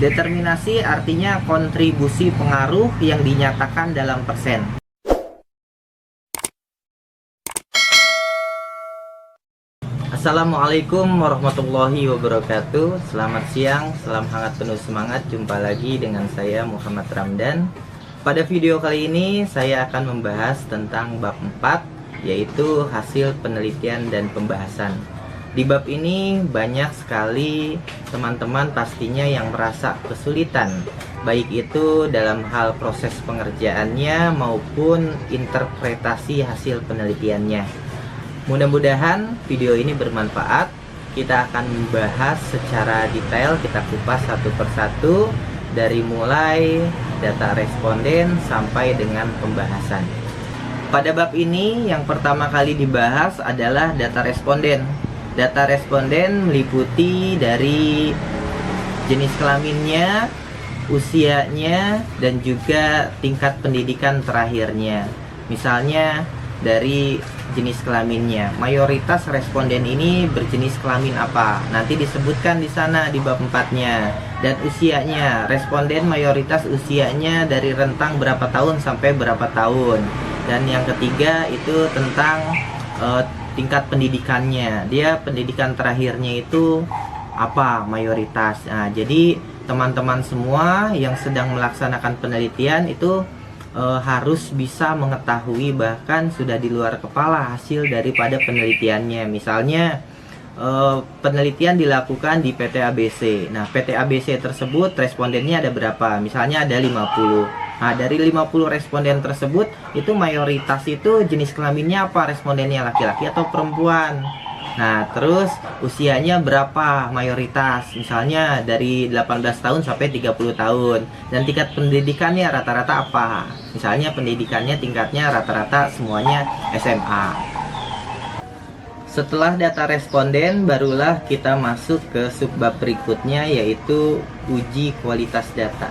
Determinasi artinya kontribusi pengaruh yang dinyatakan dalam persen. Assalamualaikum warahmatullahi wabarakatuh. Selamat siang, salam hangat penuh semangat. Jumpa lagi dengan saya Muhammad Ramdan. Pada video kali ini saya akan membahas tentang bab 4, yaitu hasil penelitian dan pembahasan. Di bab ini banyak sekali teman-teman pastinya yang merasa kesulitan, baik itu dalam hal proses pengerjaannya maupun interpretasi hasil penelitiannya. Mudah-mudahan video ini bermanfaat. Kita akan membahas secara detail, kita kupas satu persatu dari mulai data responden sampai dengan pembahasan. Pada bab ini yang pertama kali dibahas adalah data responden. Data responden meliputi dari jenis kelaminnya, usianya, dan juga tingkat pendidikan terakhirnya. Misalnya dari jenis kelaminnya, mayoritas responden ini berjenis kelamin apa? Nanti disebutkan di sana di bab 4-nya. Dan usianya, responden mayoritas usianya dari rentang berapa tahun sampai berapa tahun. Dan yang ketiga itu tentang tingkat pendidikannya, dia pendidikan terakhirnya itu apa mayoritas. Nah, jadi teman-teman semua yang sedang melaksanakan penelitian itu harus bisa mengetahui, bahkan sudah di luar kepala hasil daripada penelitiannya. Misalnya penelitian dilakukan di PT ABC. Nah, PT ABC tersebut respondennya ada berapa? Misalnya ada 50. Nah, dari 50 responden tersebut, itu mayoritas itu jenis kelaminnya apa? Respondennya laki-laki atau perempuan? Nah, terus usianya berapa mayoritas? Misalnya dari 18 tahun sampai 30 tahun. Dan tingkat pendidikannya rata-rata apa? Misalnya pendidikannya tingkatnya rata-rata semuanya SMA. Setelah data responden, barulah kita masuk ke subbab berikutnya, yaitu uji kualitas data.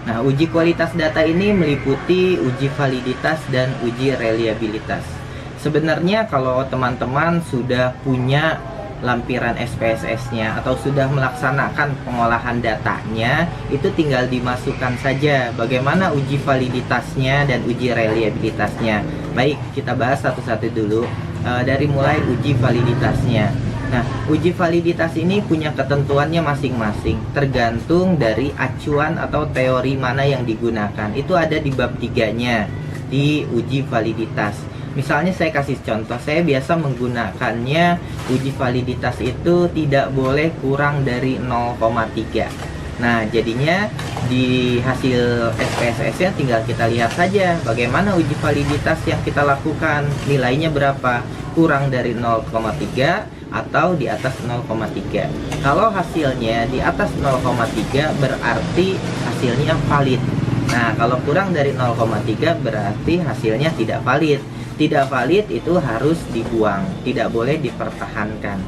Nah, uji kualitas data ini meliputi uji validitas dan uji reliabilitas. Sebenarnya kalau teman-teman sudah punya lampiran SPSS-nya atau sudah melaksanakan pengolahan datanya, itu tinggal dimasukkan saja bagaimana uji validitasnya dan uji reliabilitasnya. Baik, kita bahas satu-satu dulu. Dari mulai uji validitasnya. Nah, uji validitas ini punya ketentuannya masing-masing, tergantung dari acuan atau teori mana yang digunakan. Itu ada di bab 3-nya, di uji validitas. Misalnya saya kasih contoh, saya biasa menggunakannya uji validitas itu tidak boleh kurang dari 0,3. Nah, jadinya di hasil SPSS-nya tinggal kita lihat saja bagaimana uji validitas yang kita lakukan, nilainya berapa, kurang dari 0,3 atau di atas 0,3. Kalau hasilnya di atas 0,3 berarti hasilnya valid. Nah, kalau kurang dari 0,3 berarti hasilnya tidak valid. Tidak valid itu harus dibuang, tidak boleh dipertahankan.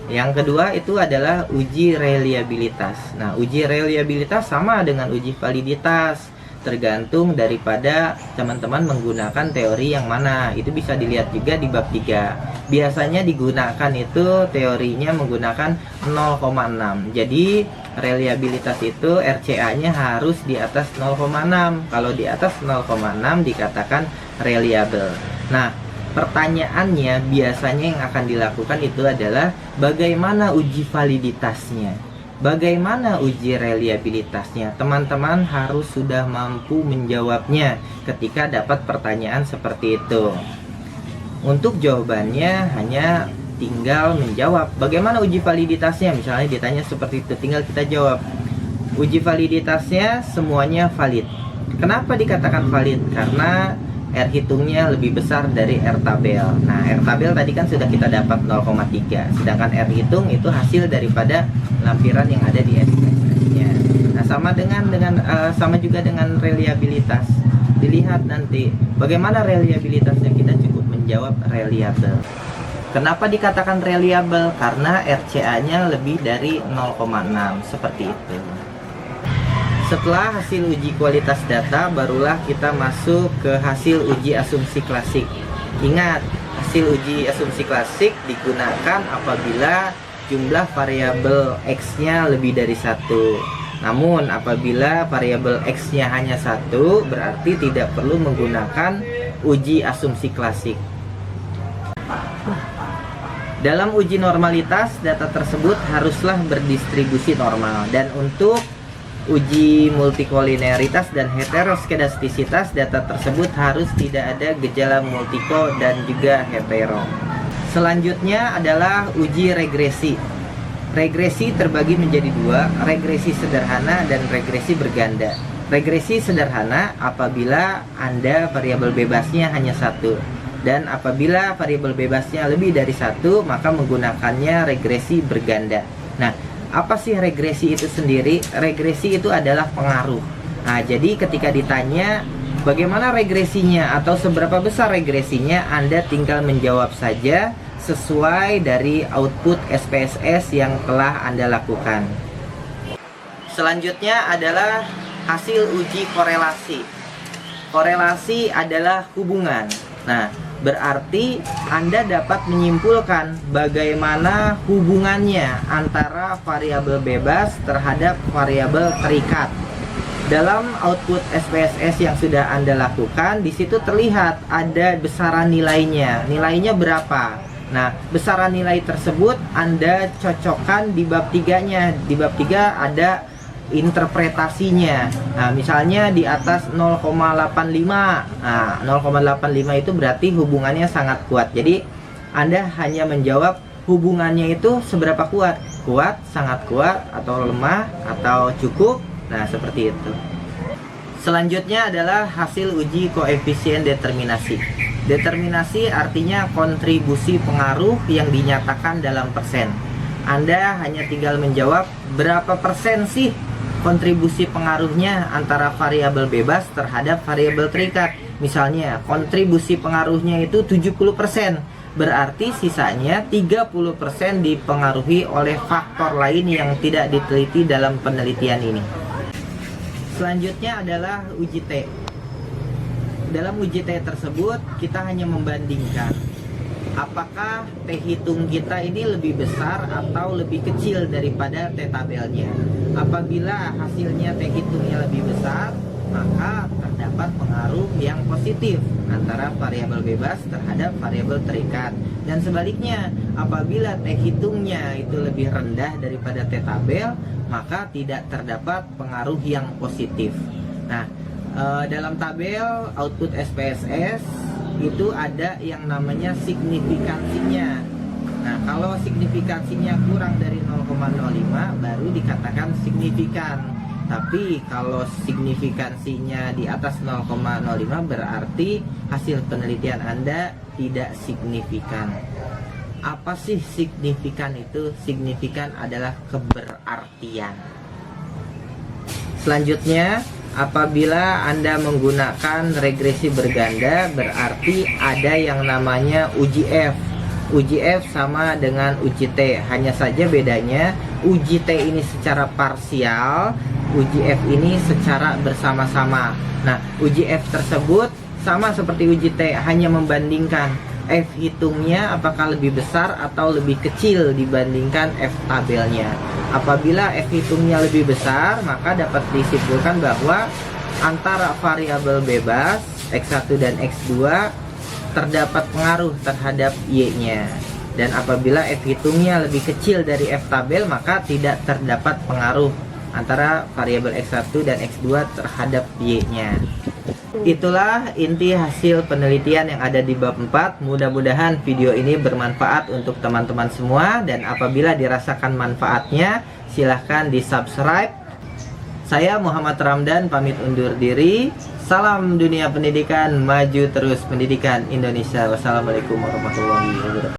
Yang kedua itu adalah uji reliabilitas. Nah, uji reliabilitas sama dengan uji validitas, tergantung daripada teman-teman menggunakan teori yang mana. Itu bisa dilihat juga di bab 3. Biasanya digunakan itu teorinya menggunakan 0,6. Jadi reliabilitas itu RCA-nya harus di atas 0,6. Kalau di atas 0,6 dikatakan reliable. Nah, pertanyaannya biasanya yang akan dilakukan itu adalah bagaimana uji validitasnya, bagaimana uji reliabilitasnya. Teman-teman harus sudah mampu menjawabnya ketika dapat pertanyaan seperti itu. Untuk jawabannya hanya tinggal menjawab bagaimana uji validitasnya. Misalnya ditanya seperti itu, tinggal kita jawab uji validitasnya semuanya valid. Kenapa dikatakan valid? Karena R hitungnya lebih besar dari R tabel. Nah, R tabel tadi kan sudah kita dapat 0,3, sedangkan R hitung itu hasil daripada lampiran yang ada di SPSS-nya. Nah, sama juga dengan reliabilitas. Dilihat nanti bagaimana reliabilitasnya, kita cukup menjawab reliable. Kenapa dikatakan reliable? Karena RCA-nya lebih dari 0,6, seperti itu. Setelah hasil uji kualitas data, barulah kita masuk ke hasil uji asumsi klasik. Ingat, hasil uji asumsi klasik digunakan apabila jumlah variabel X-nya lebih dari 1. Namun apabila variabel X-nya hanya 1, berarti tidak perlu menggunakan uji asumsi klasik. Dalam uji normalitas, data tersebut haruslah berdistribusi normal. Dan untuk uji multikolinearitas dan heteroskedastisitas, data tersebut harus tidak ada gejala multiko dan juga hetero. Selanjutnya adalah uji regresi. Regresi terbagi menjadi dua, regresi sederhana dan regresi berganda. Regresi sederhana apabila Anda variabel bebasnya hanya 1. Dan apabila variabel bebasnya lebih dari 1, maka menggunakannya regresi berganda. Nah, apa sih regresi itu sendiri? Regresi itu adalah pengaruh. Nah, jadi ketika ditanya bagaimana regresinya atau seberapa besar regresinya, Anda tinggal menjawab saja sesuai dari output SPSS yang telah Anda lakukan. Selanjutnya adalah hasil uji korelasi. Korelasi adalah hubungan. Nah, berarti Anda dapat menyimpulkan bagaimana hubungannya antara variabel bebas terhadap variabel terikat. Dalam output SPSS yang sudah Anda lakukan, di situ terlihat ada besaran nilainya. Nilainya berapa? Nah, besaran nilai tersebut Anda cocokkan di bab 3-nya. Di bab 3 ada interpretasinya. Nah, misalnya di atas 0,85. Nah, 0,85 itu berarti hubungannya sangat kuat. Jadi Anda hanya menjawab hubungannya itu seberapa kuat. Kuat, sangat kuat, atau lemah, atau cukup. Nah, seperti itu. Selanjutnya adalah hasil uji koefisien determinasi. Determinasi artinya kontribusi pengaruh yang dinyatakan dalam persen. Anda hanya tinggal menjawab berapa persen sih kontribusi pengaruhnya antara variabel bebas terhadap variabel terikat. Misalnya kontribusi pengaruhnya itu 70%, berarti sisanya 30% dipengaruhi oleh faktor lain yang tidak diteliti dalam penelitian ini. Selanjutnya adalah uji T. Dalam uji T tersebut kita hanya membandingkan apakah T hitung kita ini lebih besar atau lebih kecil daripada T tabelnya. Apabila hasilnya T hitungnya lebih besar, maka terdapat pengaruh yang positif antara variabel bebas terhadap variabel terikat. Dan sebaliknya, apabila T hitungnya itu lebih rendah daripada T tabel, maka tidak terdapat pengaruh yang positif. Nah, dalam tabel output SPSS itu ada yang namanya signifikansinya. Nah, kalau signifikansinya kurang dari 0,05 baru dikatakan signifikan. Tapi kalau signifikansinya di atas 0,05 berarti hasil penelitian Anda tidak signifikan. Apa sih signifikan itu? Signifikan adalah keberartian. Selanjutnya, apabila Anda menggunakan regresi berganda, berarti ada yang namanya uji F. Uji F sama dengan uji T, hanya saja bedanya uji T ini secara parsial, uji F ini secara bersama-sama. Nah, uji F tersebut sama seperti uji T, hanya membandingkan F hitungnya apakah lebih besar atau lebih kecil dibandingkan F tabelnya. Apabila F hitungnya lebih besar, maka dapat disimpulkan bahwa antara variabel bebas X1 dan X2 terdapat pengaruh terhadap Y-nya. Dan apabila F hitungnya lebih kecil dari F tabel, maka tidak terdapat pengaruh antara variabel X1 dan X2 terhadap Y-nya. Itulah inti hasil penelitian yang ada di bab 4. Mudah-mudahan video ini bermanfaat untuk teman-teman semua. Dan apabila dirasakan manfaatnya, silahkan di subscribe. Saya Muhammad Ramdan pamit undur diri. Salam dunia pendidikan, maju terus pendidikan Indonesia. Wassalamualaikum warahmatullahi wabarakatuh.